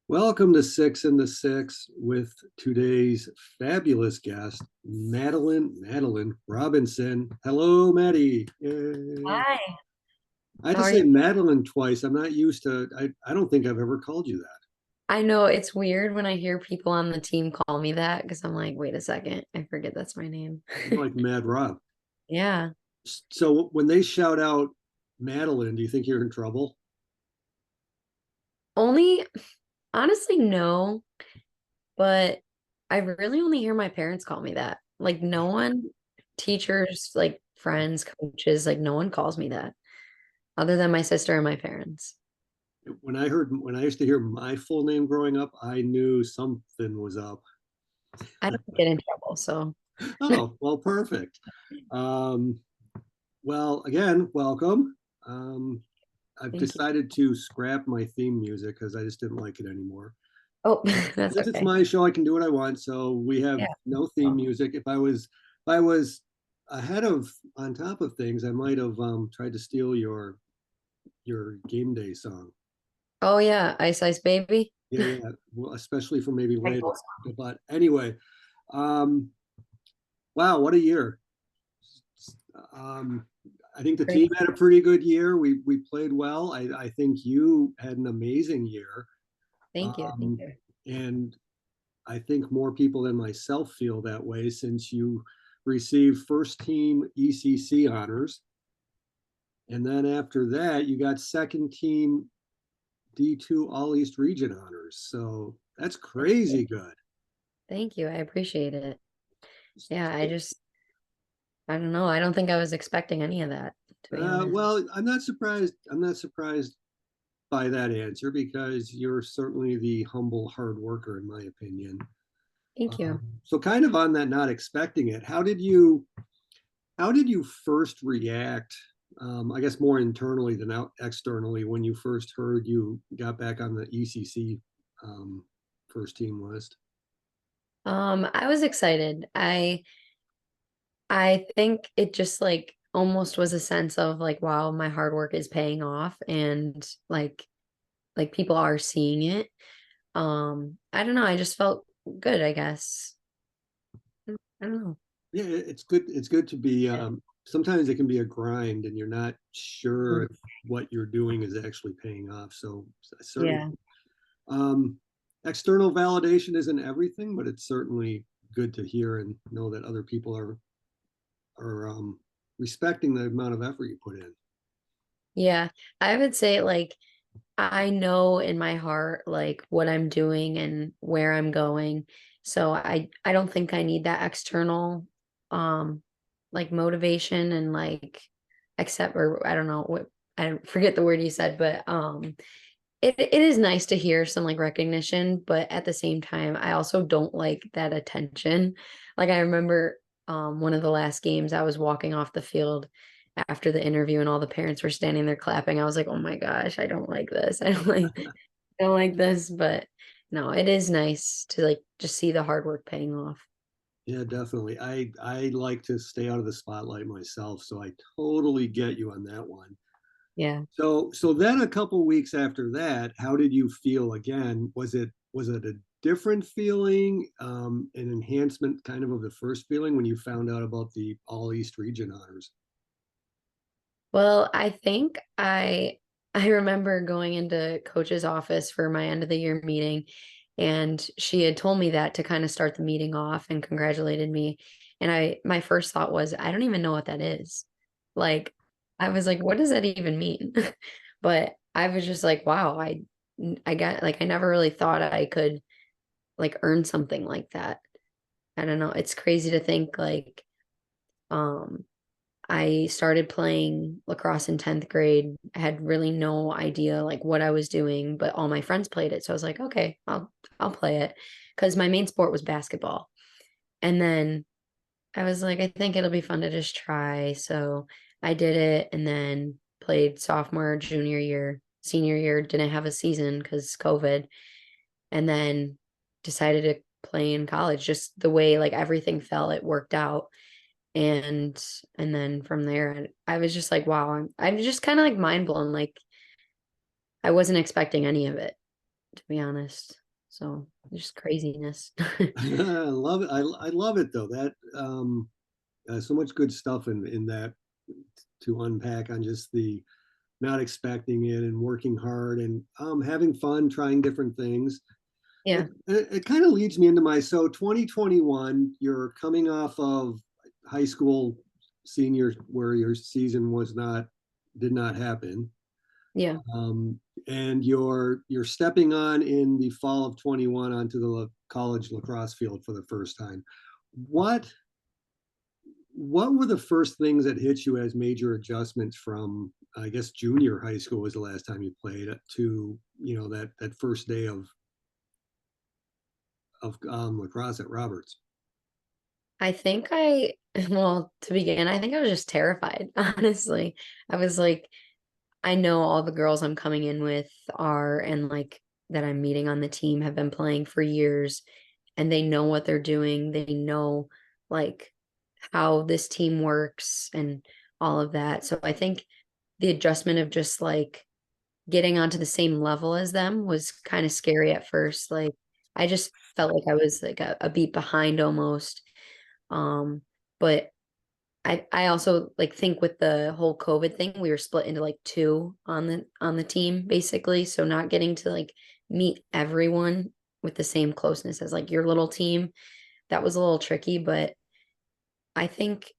Welcome to Six and the Six with today's fabulous guest, Madeline Robinson. Hello, Maddie. Yay. Hi, I had how to are say you? Madeline twice. I'm not used to, I don't think I've ever called you that. I know it's weird when I hear people on the team call me that because I'm like, wait a second, I forget that's my name. You're like Mad Rob. Yeah. So when they shout out Madeline, do you think you're in trouble? Only, honestly, no, but I really only hear my parents call me that. Like, no one, teachers, like friends, coaches, like, no one calls me that other than my sister and my parents. When I used to hear my full name growing up, I knew something was up. I don't get in trouble. So, Oh, well, perfect. Um, well, again, welcome. Um, I've thank you. decided to scrap my theme music because I just didn't like it anymore. Oh, But that's since it's okay. my show, I can do what I want. So we have Yeah. no theme music. If I was ahead of on top of things, I might have tried to steal your game day song. Oh, yeah. Ice Ice Baby. Yeah, yeah. Well, especially for maybe I later. know. But anyway, um, wow, what a year. Um, I think the team Great. had a pretty good year. We played well. I think you had an amazing year. Thank you. Thank Um, you. and I think more people than myself feel that way since you received first team ECC honors. And then after that, you got second team D2 All East Region honors. So that's crazy good. Thank you. I appreciate it. Yeah, I don't know. I don't think I was expecting any of that, to be honest. Well, I'm not surprised. I'm not surprised by that answer because you're certainly the humble hard worker, in my opinion. Thank you. So, kind of on that, not expecting it, how did you first react? I guess more internally than out externally when you first heard you got back on the ECC um, first team list. I was excited. I think it just like almost was a sense of like, wow, my hard work is paying off and like people are seeing it. I don't know. I just felt good, I guess. I don't know. Yeah, it's good. It's good to be. Sometimes it can be a grind, and you're not sure Mm. if what you're doing is actually paying off. So certainly, Yeah. um, external validation isn't everything, but it's certainly good to hear and know that other people are respecting the amount of effort you put in. Yeah. I would say like I know in my heart like what I'm doing and where I'm going. So I don't think I need that external like motivation and like accept or I don't know what I forget the word you said, but it is nice to hear some like recognition, but at the same time I also don't like that attention. Like I remember one of the last games I was walking off the field after the interview and all the parents were standing there clapping. I was like, "Oh my gosh, I don't like this. I don't like this." But no, it is nice to like just see the hard work paying off. Yeah, definitely. I like to stay out of the spotlight myself, so I totally get you on that one. Yeah. So then a couple weeks after that, how did you feel again? Was it a different feeling, an enhancement kind of the first feeling when you found out about the All East Region honors? Well, I think I remember going into coach's office for my end of the year meeting and she had told me that to kind of start the meeting off and congratulated me. And I my first thought was, I don't even know what that is. Like I was like, what does that even mean? But I was just like, wow, I got like I never really thought I could like earn something like that. I don't know. It's crazy to think like um I started playing lacrosse in 10th grade. I had really no idea like what I was doing, but all my friends played it. So I was like, okay, I'll play it because my main sport was basketball. And then I was like, I think it'll be fun to just try. So I did it and then played sophomore, junior year, senior year, didn't have a season because COVID, and then decided to play in college. Just the way like everything fell, it worked out and then from there I was just like wow I'm just kind of like mind blown like I wasn't expecting any of it to be honest. So just craziness. I love it. I love it though. That so much good stuff in that to unpack on just the not expecting it and working hard and having fun, trying different things. Yeah. It kind of leads me into my, so 2021, you're coming off of high school senior where your season did not happen. Yeah. Um, and you're stepping on in the fall of 21 onto the college lacrosse field for the first time. What what were the first things that hit you as major adjustments from, I guess, junior high school was the last time you played, to, that first day of lacrosse at Roberts? I think I well, to begin, I think I was just terrified, honestly. I was like, I know all the girls I'm coming in with are and like that I'm meeting on the team have been playing for years and they know what they're doing. They know like how this team works and all of that. So I think the adjustment of just like getting onto the same level as them was kind of scary at first. Like I just felt like I was like a beat behind almost. Um, but I also like think with the whole COVID thing, we were split into like two on the team basically. So not getting to like meet everyone with the same closeness as like your little team, that was a little tricky, but I think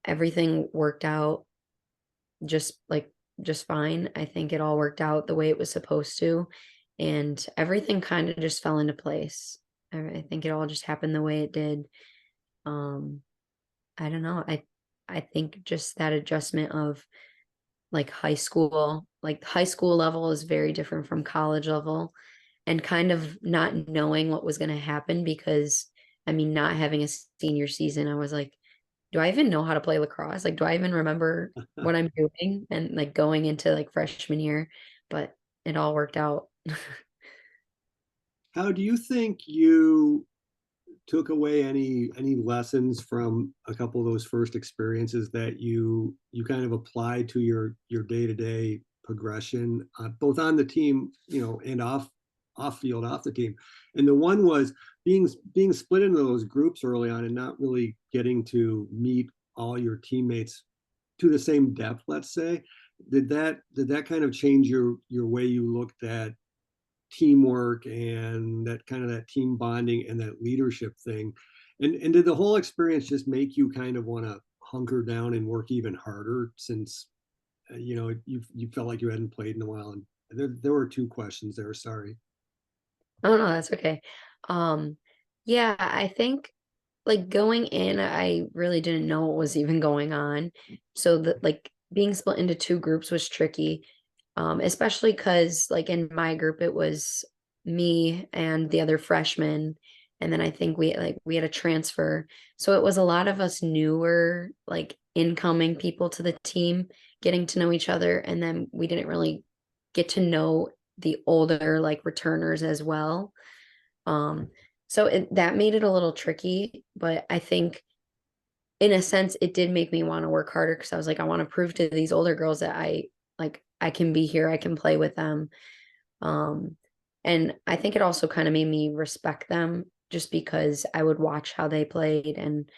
everything worked out just like just fine. I think it all worked out the way it was supposed to, and everything kind of just fell into place. I think it all just happened the way it did. Um, I don't know. I think just that adjustment of like high school level is very different from college level, and kind of not knowing what was going to happen because I mean, not having a senior season, I was like, do I even know how to play lacrosse? Like, do I even remember what I'm doing? And like going into like freshman year, but it all worked out. How do you think you took away any lessons from a couple of those first experiences that you kind of applied to your day-to-day progression, both on the team, and off field, off the team? And the one was being split into those groups early on and not really getting to meet all your teammates to the same depth, let's say. Did that kind of change your way you looked at teamwork and that kind of that team bonding and that leadership thing? And did the whole experience just make you kind of want to hunker down and work even harder, since you felt like you hadn't played in a while? And there were two questions there, sorry. Oh no, that's okay. Um, yeah, I think like going in, I really didn't know what was even going on. So that like being split into two groups was tricky. Especially because like in my group it was me and the other freshmen. And then I think we had a transfer. So it was a lot of us newer, like incoming people to the team getting to know each other. And then we didn't really get to know the older like returners as well. Um, so that made it a little tricky, but I think in a sense it did make me want to work harder because I was like, I want to prove to these older girls that I can be here, I can play with them. Um, and I think it also kind of made me respect them just because I would watch how they played. And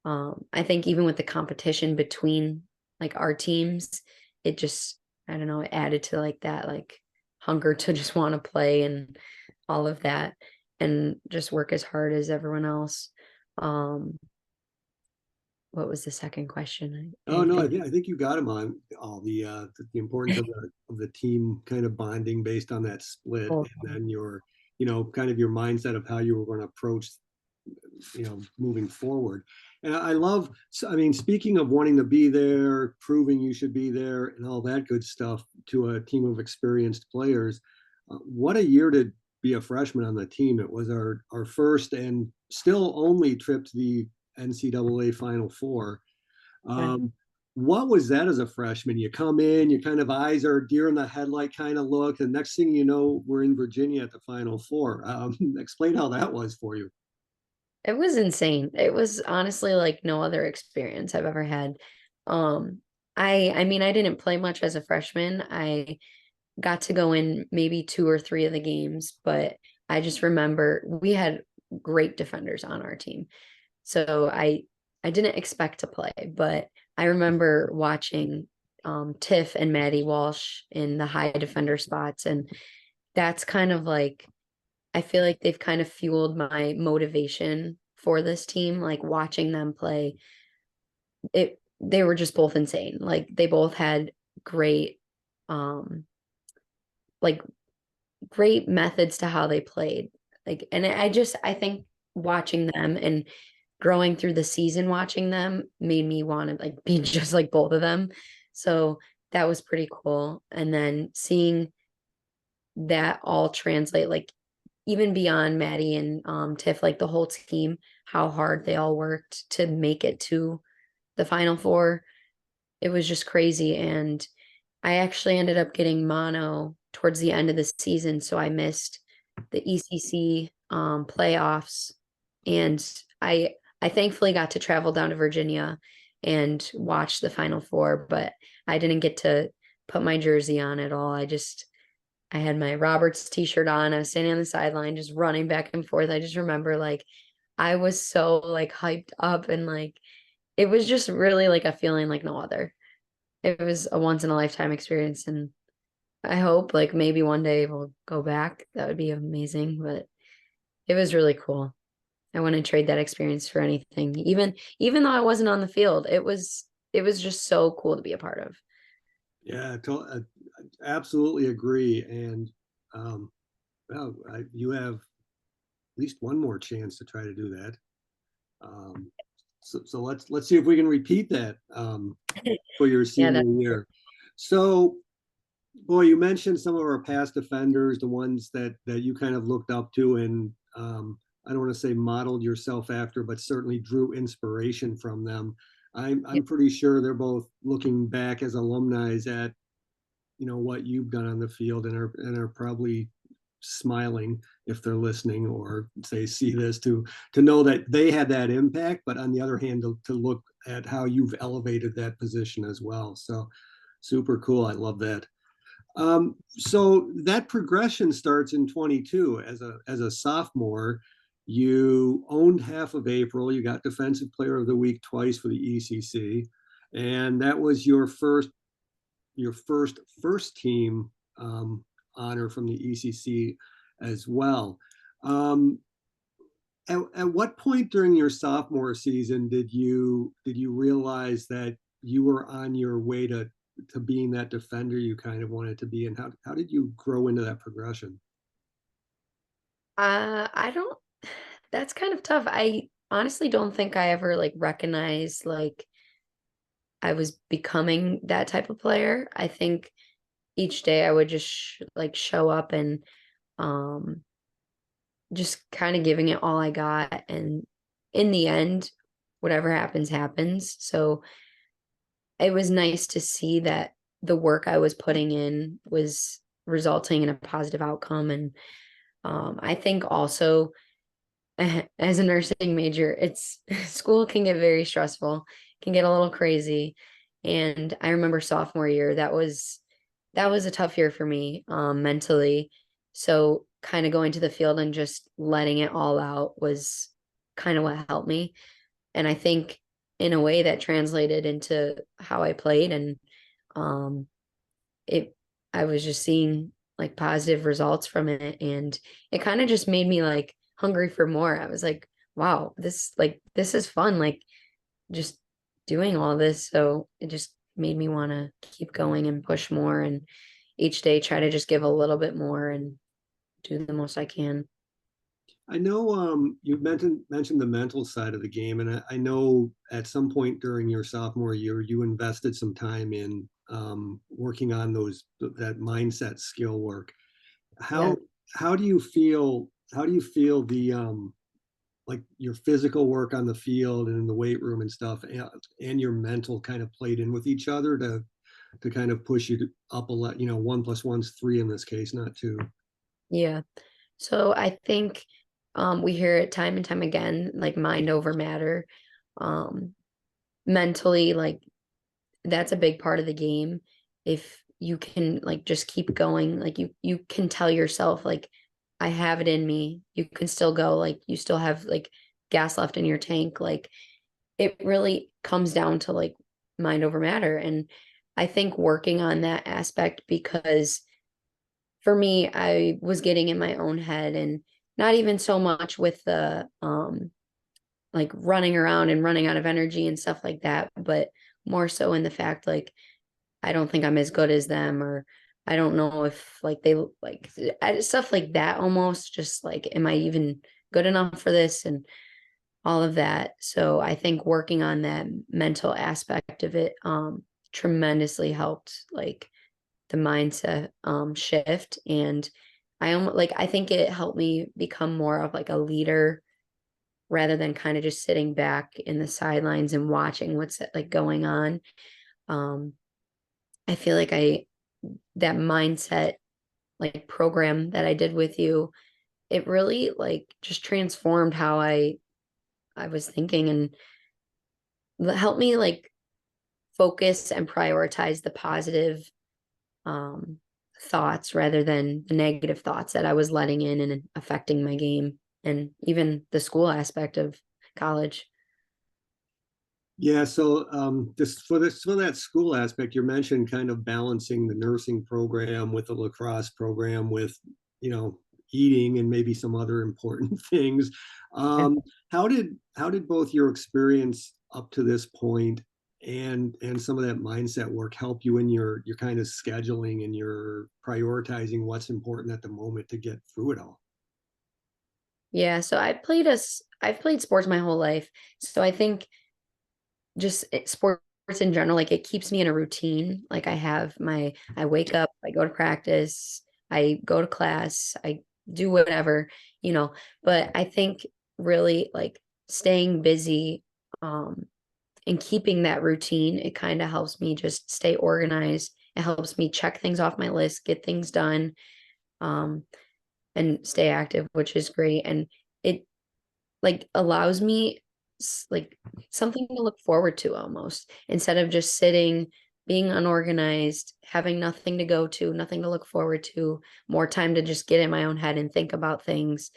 I think even with the competition between like our teams, it just, I don't know, it added to like that like hunger to just want to play and all of that and just work as hard as everyone else. Um, what was the second question? Oh I no, think I think you got him on all the importance of the team kind of bonding based on that split, oh, and then your, kind of your mindset of how you were going to approach, moving forward. And I love, I mean, speaking of wanting to be there, proving you should be there, and all that good stuff to a team of experienced players. What a year to be a freshman on the team. It was our first and still only trip to the NCAA Final Four. yeah. What was that as a freshman? You come in, your kind of eyes are deer in the headlight kind of look, and next thing you know, we're in Virginia at the Final Four. Explain how that was for you. It was insane. It was honestly like no other experience I've ever had. Um, I mean, I didn't play much as a freshman. I got to go in maybe 2 or 3 of the games, but I just remember we had great defenders on our team. So I didn't expect to play, but I remember watching Tiff and Maddie Walsh in the high defender spots. And that's kind of like, I feel like they've kind of fueled my motivation for this team. Like watching them play, they were just both insane. Like they both had great, um, like great methods to how they played. Like, and I think watching them and growing through the season watching them made me want to like be just like both of them. So that was pretty cool. And then seeing that all translate, like even beyond Maddie and Tiff, like the whole team, how hard they all worked to make it to the Final Four. It was just crazy. And I actually ended up getting mono towards the end of the season, so I missed the ECC playoffs, and I thankfully got to travel down to Virginia and watch the Final Four, but I didn't get to put my jersey on at all. I had my Roberts t-shirt on. I was standing on the sideline just running back and forth. I just remember like I was so like hyped up and like it was just really like a feeling like no other. It was a once in a lifetime experience, and I hope like maybe one day we'll go back. That would be amazing, but it was really cool. I wouldn't trade that experience for anything. Even though I wasn't on the field, it was just so cool to be a part of. Yeah, I absolutely agree. And well, you have at least one more chance to try to do that. So let's see if we can repeat that for your Yeah, senior year. So, boy, you mentioned some of our past offenders, the ones that you kind of looked up to, and I don't want to say modeled yourself after, but certainly drew inspiration from them. I'm pretty sure they're both looking back as alumni at what you've done on the field and are probably smiling if they're listening or say see this to know that they had that impact, but on the other hand to look at how you've elevated that position as well. So super cool. I love that. So that progression starts in 22 as a sophomore. You owned half of April. You got Defensive Player of the Week twice for the ECC, and that was your first team honor from the ECC as well. At what point during your sophomore season did you realize that you were on your way to being that defender you kind of wanted to be, and how did you grow into that progression? I don't that's kind of tough. I honestly don't think I ever like recognized like I was becoming that type of player. I think each day I would just like show up and um just kind of giving it all I got, and in the end whatever happens happens. So it was nice to see that the work I was putting in was resulting in a positive outcome. And I think also as a nursing major, it's school can get very stressful, can get a little crazy. And I remember sophomore year, that was a tough year for me mentally. So kind of going to the field and just letting it all out was kind of what helped me. And I think in a way that translated into how I played. And um it I was just seeing like positive results from it, and it kind of just made me like hungry for more. I was like, wow, this is fun, like just doing all this. So it just made me want to keep going and push more, and each day try to just give a little bit more and do the most I can. I know you mentioned the mental side of the game, and I know at some point during your sophomore year you invested some time in working on that mindset skill work. Yeah. How do you feel? How do you feel the like your physical work on the field and in the weight room and stuff, and your mental kind of played in with each other to kind of push you up a lot? 1 + 1 is 3 in this case, not two. Yeah. So I think we hear it time and time again, like mind over matter. Um mentally, like that's a big part of the game. If you can like just keep going. Like you can tell yourself like I have it in me. You can still go. Like you still have like gas left in your tank. Like it really comes down to like mind over matter. And I think working on that aspect, because for me, I was getting in my own head, and not even so much with the like running around and running out of energy and stuff like that, but more so in the fact like I don't think I'm as good as them, or I don't know if like they like stuff like that, almost just like am I even good enough for this, and all of that. So I think working on that mental aspect of it tremendously helped like the mindset shift. And I almost like I think it helped me become more of like a leader rather than kind of just sitting back in the sidelines and watching what's like going on. um I feel like I that mindset like program that I did with you, it really like just transformed how I was thinking, and helped me like focus and prioritize the positive um thoughts rather than the negative thoughts that I was letting in and affecting my game and even the school aspect of college. Yeah, so just for that school aspect, you mentioned kind of balancing the nursing program with the lacrosse program with, you know, eating and maybe some other important things. Yeah. Um, how did both your experience up to this point and some of that mindset work help you in your kind of scheduling and your prioritizing what's important at the moment to get through it all? Yeah, so I've played sports my whole life. So I think just sports in general, like it keeps me in a routine. Like I wake up, I go to practice, I go to class, I do whatever, you know. But I think really like staying busy um and keeping that routine, it kind of helps me just stay organized. It helps me check things off my list, get things done, um, and stay active, which is great. And it like allows me like something to look forward to almost, instead of just sitting, being unorganized, having nothing to go to, nothing to look forward to, more time to just get in my own head and think about things.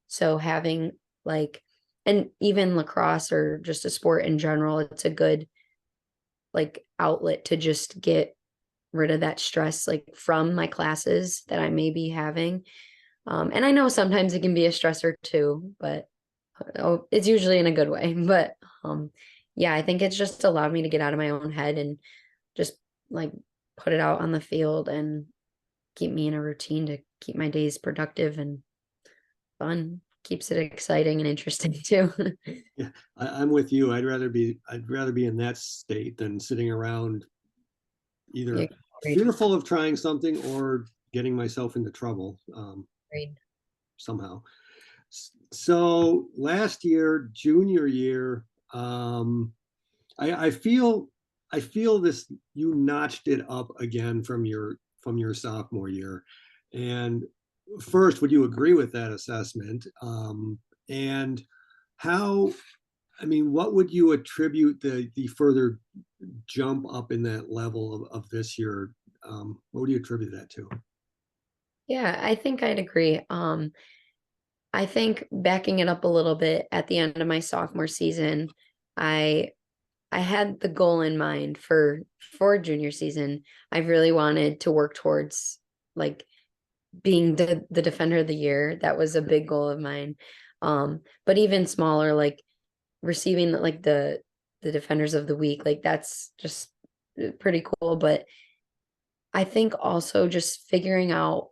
So having like, and even lacrosse or just a sport in general, it's a good like outlet to just get rid of that stress like from my classes that I may be having. And I know sometimes it can be a stressor too, but oh, it's usually in a good way. But um, yeah, I think it's just allowed me to get out of my own head and just like put it out on the field and keep me in a routine to keep my days productive and fun. Keeps it exciting and interesting too. Yeah, I'm with you. I'd rather be in that state than sitting around Yeah, either agreed. fearful of trying something or getting myself into trouble Agreed. somehow. So last year, junior year, I feel this you notched it up again from your sophomore year. And first, would you agree with that assessment? And how, I mean, what would you attribute the further jump up in that level of this year? What would you attribute that to? Yeah, I think I'd agree. I think backing it up a little bit at the end of my sophomore season, I I had the goal in mind for junior season. I really wanted to work towards like being the defender of the year. That was a big goal of mine. But even smaller, like receiving like the defenders of the week, like that's just pretty cool. But I think also just figuring out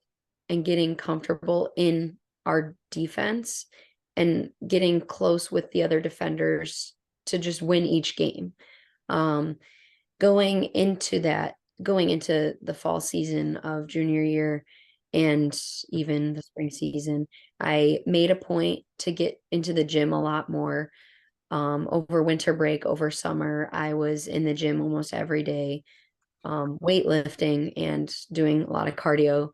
and getting comfortable in our defense and getting close with the other defenders to just win each game. Um, going into the fall season of junior year and even the spring season, I made a point to get into the gym a lot more. Over winter break, over summer, I was in the gym almost every day, weightlifting and doing a lot of cardio.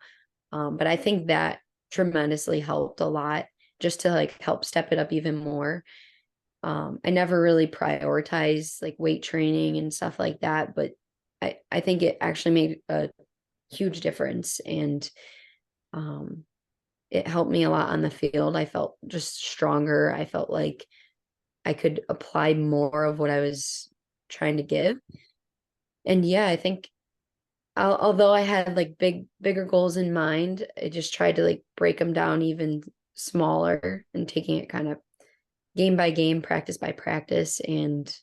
But I think that tremendously helped a lot just to like help step it up even more. I never really prioritized like weight training and stuff like that, but I think it actually made a huge difference. And it helped me a lot on the field. I felt just stronger. I felt like I could apply more of what I was trying to give. And yeah, I think although I had like bigger goals in mind, I just tried to like break them down even smaller and taking it kind of game by game, practice by practice. And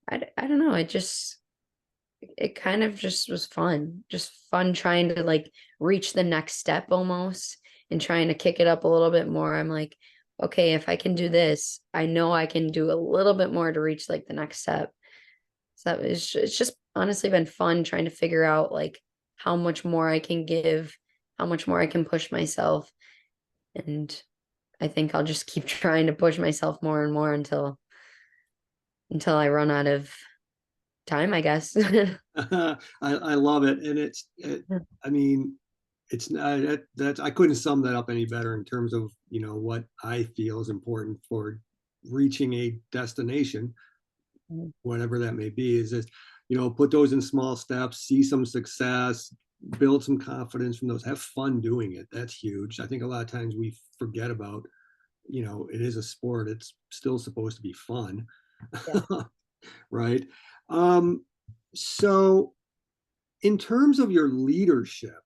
I don't know, it kind of just was fun, just fun trying to like reach the next step almost and trying to kick it up a little bit more. I'm like, okay, if I can do this, I know I can do a little bit more to reach like the next step. So it's just honestly been fun trying to figure out like how much more I can give, how much more I can push myself. And I think I'll just keep trying to push myself more and more until I run out of time, I guess. I love it. And I mean, it's not that I couldn't sum that up any better in terms of, what I feel is important for reaching a destination, whatever that may be, is just, put those in small steps, see some success, build some confidence from those, have fun doing it. That's huge. I think a lot of times we forget about, it is a sport. It's still supposed to be fun. Yeah. Right. So in terms of your leadership,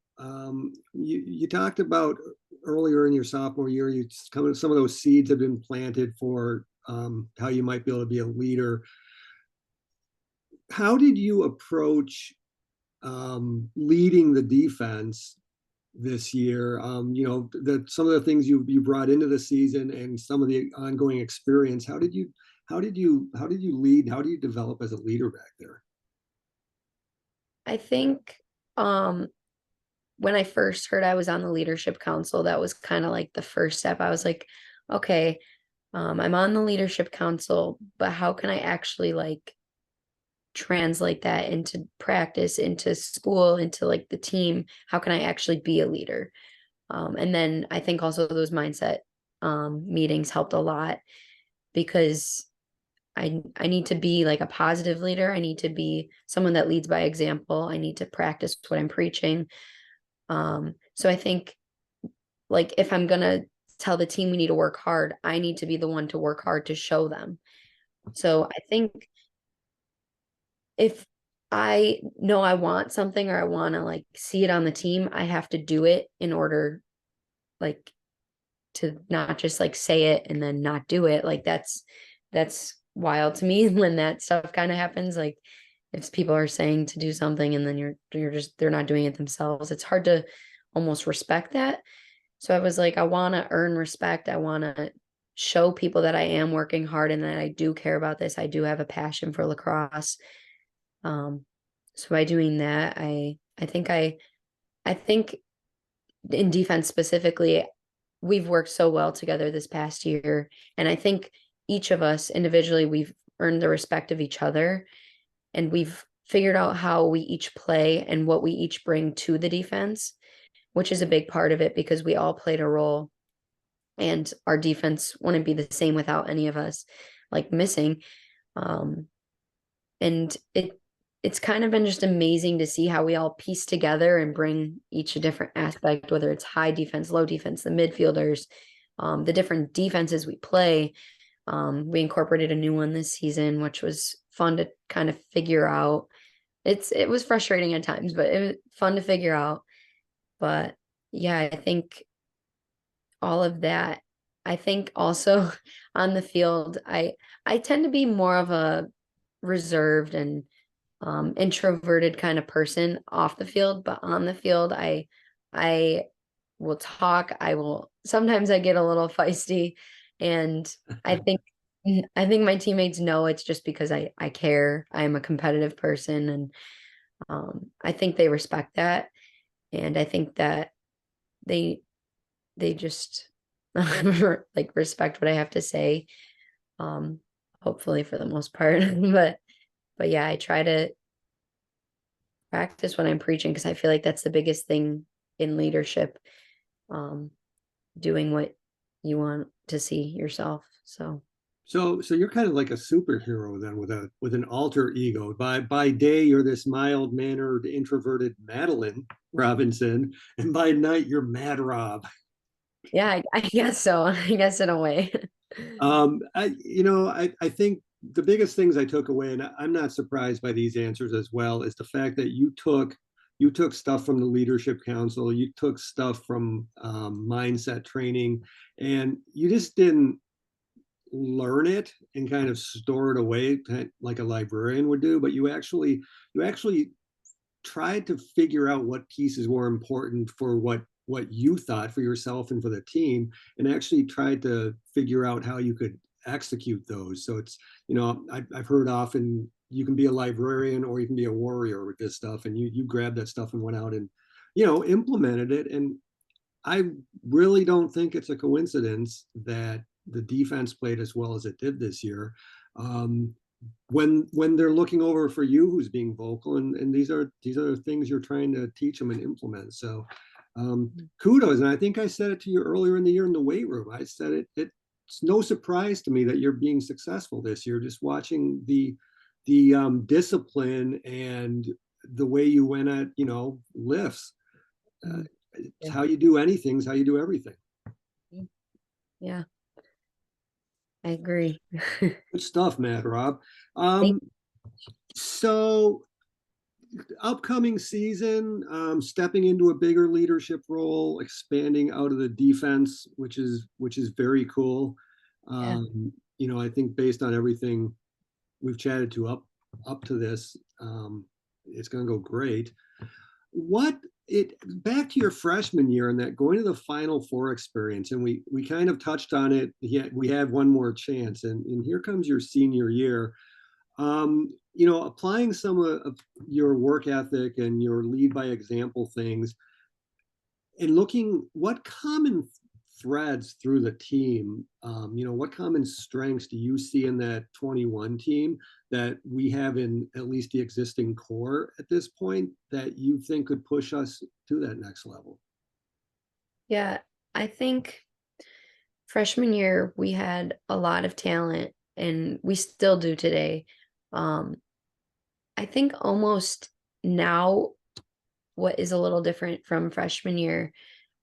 you talked about earlier in your sophomore year, some of those seeds have been planted for how you might be able to be a leader. How did you approach leading the defense this year? Some of the things you brought into the season and some of the ongoing experience. How did you lead? How do you develop as a leader back there? I think when I first heard I was on the leadership council, that was kind of like the first step. I was like, okay, I'm on the leadership council, but how can I actually like translate that into practice, into school, into like the team? How can I actually be a leader? And then I think also those mindset meetings helped a lot because I need to be like a positive leader. I need to be someone that leads by example. I need to practice what I'm preaching. So I think like if I'm gonna tell the team we need to work hard, I need to be the one to work hard to show them. So I think if I know I want something or I want to like see it on the team, I have to do it in order like to not just like say it and then not do it. Like that's wild to me when that stuff kind of happens. Like if people are saying to do something and then you're just they're not doing it themselves, it's hard to almost respect that. So I was like, I want to earn respect. I want to show people that I am working hard and that I do care about this. I do have a passion for lacrosse. So by doing that, I think in defense specifically, we've worked so well together this past year. And I think each of us individually, we've earned the respect of each other and we've figured out how we each play and what we each bring to the defense, which is a big part of it because we all played a role and our defense wouldn't be the same without any of us like missing. And it's kind of been just amazing to see how we all piece together and bring each a different aspect, whether it's high defense, low defense, the midfielders, the different defenses we play. We incorporated a new one this season, which was fun to kind of figure out. It was frustrating at times, but it was fun to figure out. But yeah, I think all of that. I think also on the field, I tend to be more of a reserved and introverted kind of person off the field, but on the field, I will talk. I will sometimes I get a little feisty, and I think I think my teammates know it's just because I care. I am a competitive person, and I think they respect that, and I think that they they just like respect what I have to say. Um, hopefully for the most part, but yeah, I try to practice what I'm preaching because I feel like that's the biggest thing in leadership, um, doing what you want to see yourself. So So you're kind of like a superhero then with an alter ego. By day you're this mild mannered introverted Madeline Robinson, and by night you're Mad Rob. Yeah, I guess so. I guess in a way. I think the biggest things I took away, and I'm not surprised by these answers as well, is the fact that you took stuff from the leadership council, you took stuff from mindset training, and you just didn't learn it and kind of store it away like a librarian would do, but you actually tried to figure out what pieces were important for what you thought for yourself and for the team, and actually tried to figure out how you could execute those. So it's, I've heard often you can be a librarian or you can be a warrior with this stuff, and you grabbed that stuff and went out and implemented it. And I really don't think it's a coincidence that the defense played as well as it did this year. Um, when they're looking over for you, who's being vocal, and these are things you're trying to teach them and implement. So kudos. And I think I said it to you earlier in the year in the weight room. I said it's no surprise to me that you're being successful this year. Just watching the discipline and the way you went at lifts. Uh, it's Yeah. how you do anything is how you do everything. Yeah, I agree. Good stuff, Matt Rob. Thank- So upcoming season, stepping into a bigger leadership role, expanding out of the defense, which is very cool. Yeah. I think based on everything we've chatted to up to this, it's going to go great. What it Back to your freshman year and that going to the Final Four experience, and we kind of touched on it. Yet we have one more chance, and here comes your senior year. Applying some of your work ethic and your lead by example things, and looking what common threads through the team, what common strengths do you see in that 21 team that we have in at least the existing core at this point that you think could push us to that next level? Yeah, I think freshman year we had a lot of talent and we still do today. Um, I think almost now what is a little different from freshman year.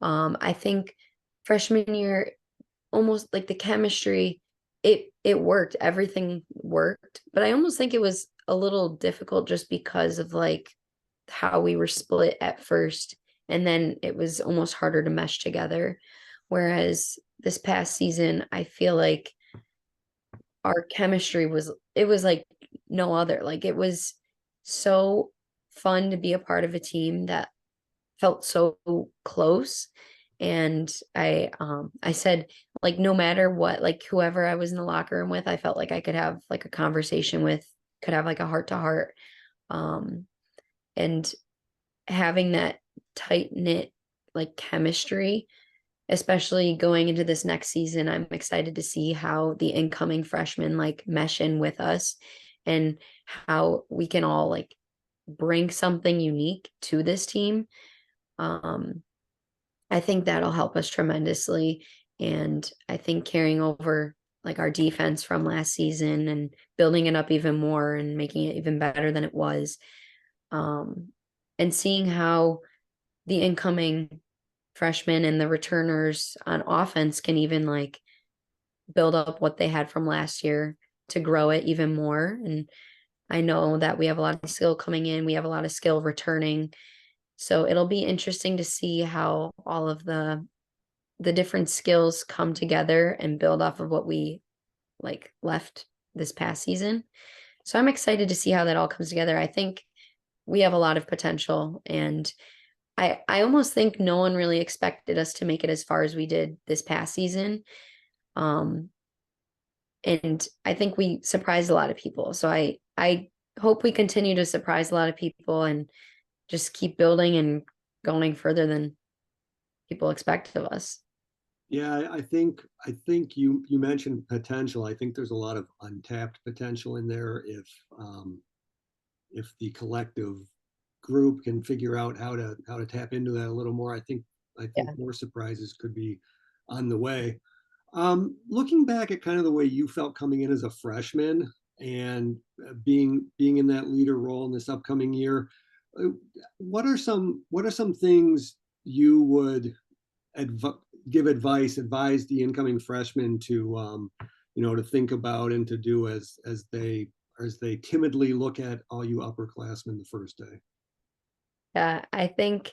I think freshman year almost like the chemistry, it worked, everything worked, but I almost think it was a little difficult just because of like how we were split at first, and then it was almost harder to mesh together. Whereas this past season, I feel like our chemistry was like no other. Like it was so fun to be a part of a team that felt so close. And I said, like, no matter what, like whoever I was in the locker room with, I felt like I could have like a conversation with, could have like a heart to heart. um and having that tight knit like chemistry, especially going into this next season. I'm excited to see how the incoming freshmen like mesh in with us, and how we can all like bring something unique to this team. Um, I think that'll help us tremendously. And I think carrying over like our defense from last season and building it up even more and making it even better than it was. Um, and seeing how the incoming freshmen and the returners on offense can even like build up what they had from last year to grow it even more. And I know that we have a lot of skill coming in, we have a lot of skill returning. So it'll be interesting to see how all of the different skills come together and build off of what we like left this past season. So I'm excited to see how that all comes together. I think we have a lot of potential, and I almost think no one really expected us to make it as far as we did this past season. Um, and I think we surprised a lot of people. So I hope we continue to surprise a lot of people and just keep building and going further than people expect of us. Yeah, I think you mentioned potential. I think there's a lot of untapped potential in there if the collective group can figure out how to tap into that a little more. I think Yeah. more surprises could be on the way. Looking back at kind of the way you felt coming in as a freshman and being in that leader role in this upcoming year, uh, what are some things you would adv- advise the incoming freshmen to to think about and to do as they timidly look at all you upperclassmen the first day? Yeah, I think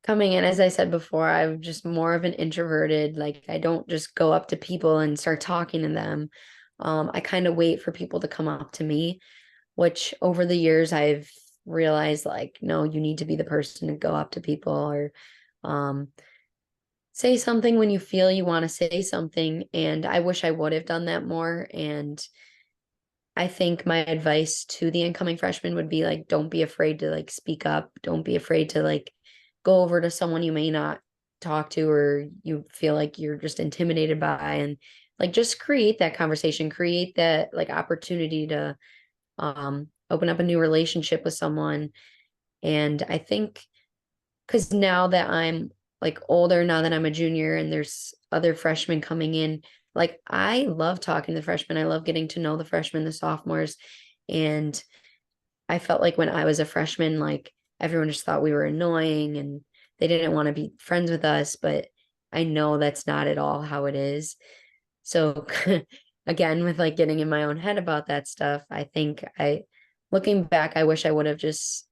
coming in, as I said before, I'm just more of an introverted, like I don't just go up to people and start talking to them. I kind of wait for people to come up to me, which over the years I've realized like, no, you need to be the person to go up to people or um say something when you feel you want to say something. And I wish I would have done that more. And I think my advice to the incoming freshmen would be like, don't be afraid to like speak up. Don't be afraid to like go over to someone you may not talk to or you feel like you're just intimidated by and like just create that conversation, create that like opportunity to open up a new relationship with someone. And I think because now that I'm like older, now that I'm a junior and there's other freshmen coming in, like I love talking to the freshmen. I love getting to know the freshmen, the sophomores. And I felt like when I was a freshman, like everyone just thought we were annoying and they didn't want to be friends with us. But I know that's not at all how it is. So again, with like getting in my own head about that stuff, I think looking back, I wish I would have just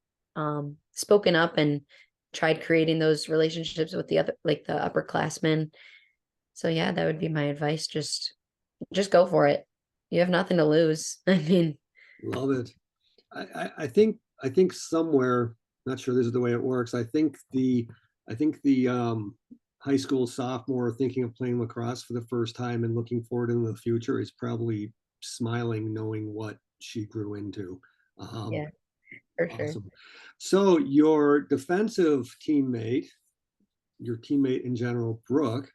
spoken up and tried creating those relationships with the other, like the upperclassmen. So yeah, that would be my advice. Just go for it. You have nothing to lose. I mean, Love it. I think somewhere, not sure this is the way it works. I think the high school sophomore thinking of playing lacrosse for the first time and looking forward into the future is probably smiling, knowing what she grew into. Um, yeah, for sure. awesome. So your teammate in general, Brooke,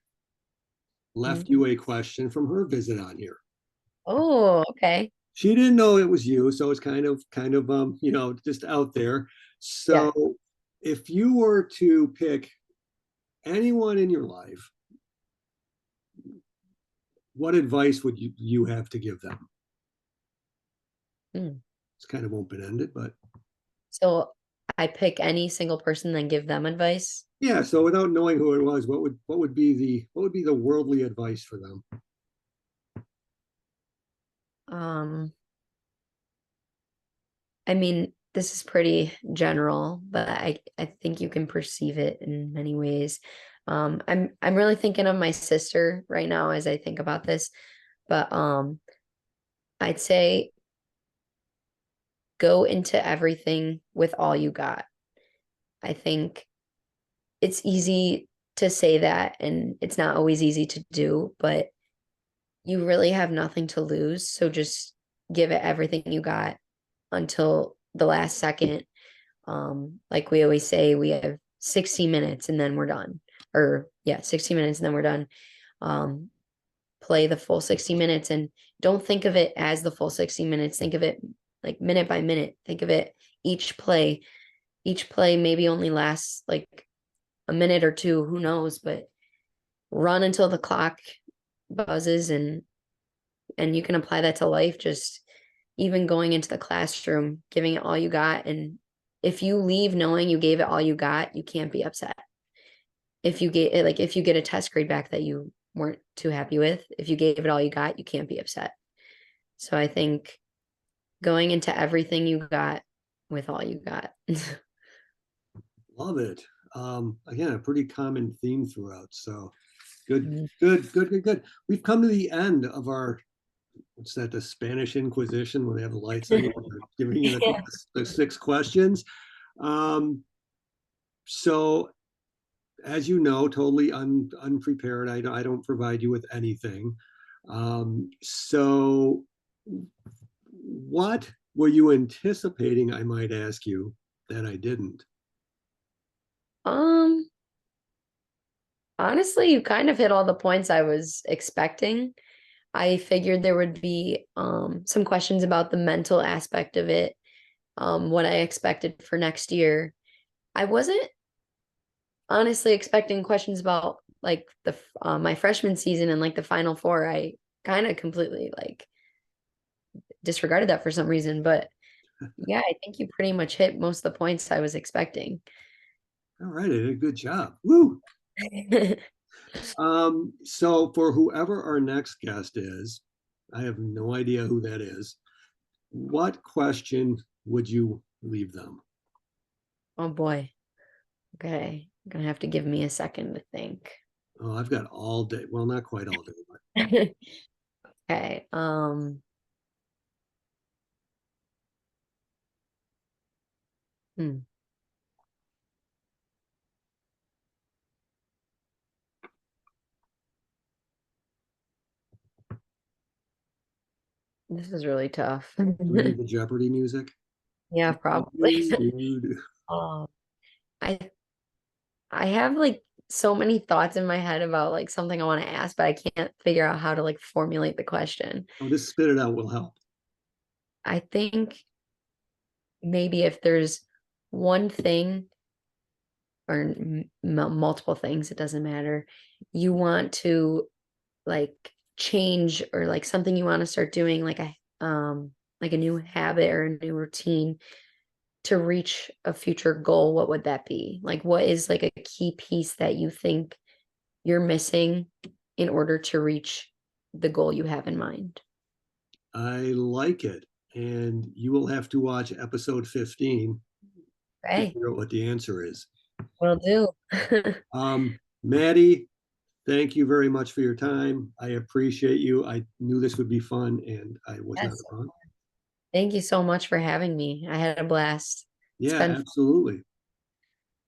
left Mhm. you a question from her visit on here. Oh, okay. She didn't know it was you, so it's kind of just out there. Yeah. So if you were to pick anyone in your life, what advice would you have to give them? Mm. It's kind of open-ended, but So I pick any single person, then give them advice. yeah. So without knowing who it was, what would be the worldly advice for them? Um, I mean, this is pretty general, but I think you can perceive it in many ways. I'm really thinking of my sister right now as I think about this, but I'd say go into everything with all you got. I think it's easy to say that and it's not always easy to do, but you really have nothing to lose, so just give it everything you got until the last second. Like we always say, we have 60 minutes and then we're done. Or yeah, 60 minutes and then we're done. Um, Play the full 60 minutes and don't think of it as the full 60 minutes. Think of it like minute by minute. Think of it each play. Each play maybe only lasts like a minute or two, who knows, but run until the clock buzzes and you can apply that to life. Just even going into the classroom, giving it all you got. And if you leave knowing you gave it all you got, you can't be upset. If you get it, like if you get a test grade back that you weren't too happy with, if you gave it all you got, you can't be upset. So I think going into everything you got with all you got. Love it. Again, a pretty common theme throughout. So good, Mm. good, good, good, good. We've come to the end of our, what's that, the Spanish Inquisition, when they have the lights on you, they're giving you Yeah. the six questions. Um, so as you know, totally unprepared. I don't provide you with anything. So what were you anticipating I might ask you that I didn't? Um, Honestly, you kind of hit all the points I was expecting. I figured there would be some questions about the mental aspect of it, what I expected for next year. I wasn't honestly expecting questions about like my freshman season and like the Final Four, I kind of completely like disregarded that for some reason. But yeah, I think you pretty much hit most of the points I was expecting. All right, I did a good job. Woo! So for whoever our next guest is, I have no idea who that is. What question would you leave them? Oh boy. Okay. You're gonna have to give me a second to think. Oh, I've got all day. Well, not quite all day, but Okay. Hmm. This is really tough. do we need the Jeopardy music? Yeah, probably. Do. Um, I I have like so many thoughts in my head about like something I want to ask, but I can't figure out how to like formulate the question. Oh, just spit it out will help. I think maybe if there's one thing or multiple things, it doesn't matter. You want to like change or like something you want to start doing like a new habit or a new routine to reach a future goal, what would that be? Like what is like a key piece that you think you're missing in order to reach the goal you have in mind? I like it. And you will have to watch episode 15 to Okay, figure out what the answer is. will do. Maddie, thank you very much for your time. I appreciate you. I knew this would be fun and I was not Yes. wrong. Thank you so much for having me. I had a blast. It's Yeah, been fun. absolutely.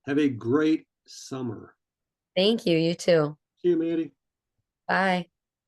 Have a great summer. Thank you. You too. See you, Maddie. Bye.